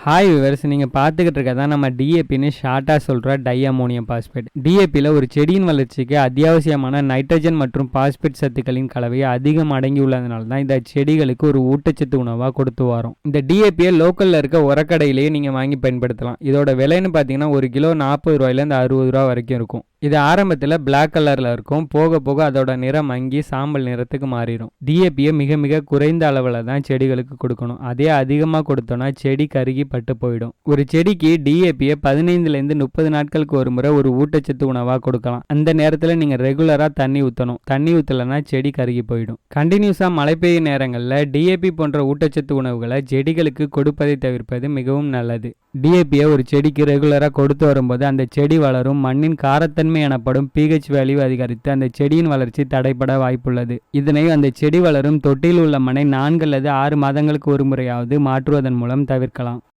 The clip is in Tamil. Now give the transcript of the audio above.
ஹாய் விவர்ஸ், நீங்கள் பார்த்துக்கிட்டு இருக்கதான் நம்ம டிஏபின்னு ஷார்ட்டாக சொல்கிற டை அமோனியம் பாஸ்பேட். டிஏபியில் ஒரு செடியின் வளர்ச்சிக்கு அத்தியாவசியமான நைட்ரஜன் மற்றும் பாஸ்பேட் சத்துக்களின் கலவை அதிகம் அடங்கியுள்ளதுனால தான் இந்த செடிகளுக்கு ஒரு ஊட்டச்சத்து உணவாக கொடுத்து வரோம். இந்த டிஏபியை லோக்கலில் இருக்க உரக்கடையிலேயே நீங்கள் வாங்கி பயன்படுத்தலாம். இதோட விலைன்னு பார்த்தீங்கன்னா ஒரு கிலோ 40 ரூபாயிலேருந்து 60 ரூபா வரைக்கும் இருக்கும். இது ஆரம்பத்தில் பிளாக் கலரில் இருக்கும். போக போக அதோட நிறம் மங்கி சாம்பல் நிறத்துக்கு மாறிடும். டிஏபியை மிக மிக குறைந்த அளவில் தான் செடிகளுக்கு கொடுக்கணும். அதே அதிகமாக கொடுத்தோன்னா செடி கருகி பட்டு போயிடும். ஒரு செடிக்கு டிஏபியை 15லேருந்து 30 நாட்களுக்கு ஒரு முறை ஒரு ஊட்டச்சத்து உணவாக கொடுக்கலாம். அந்த நேரத்தில் நீங்கள் ரெகுலராக தண்ணி ஊற்றணும். தண்ணி ஊற்றலைன்னா செடி கருகி போயிடும். கண்டினியூஸாக மழை பெய்யும் நேரங்களில் டிஏபி போன்ற ஊட்டச்சத்து உணவுகளை செடிகளுக்கு கொடுப்பதை தவிர்ப்பது மிகவும் நல்லது. டிஏபியை ஒரு செடிக்கு ரெகுலராக கொடுத்து வரும்போது அந்த செடி வளரும். மண்ணின் காரத்தன்மை எனப்படும் pH வேல்யூ அதிகரித்து அந்த செடியின் வளர்ச்சி தடைபட வாய்ப்புள்ளது. இதனை அந்த செடி வளரும் தொட்டியில் உள்ள மண்ணை 4 அல்லது 6 மாதங்களுக்கு ஒரு முறையாவது மாற்றுவதன் மூலம் தவிர்க்கலாம்.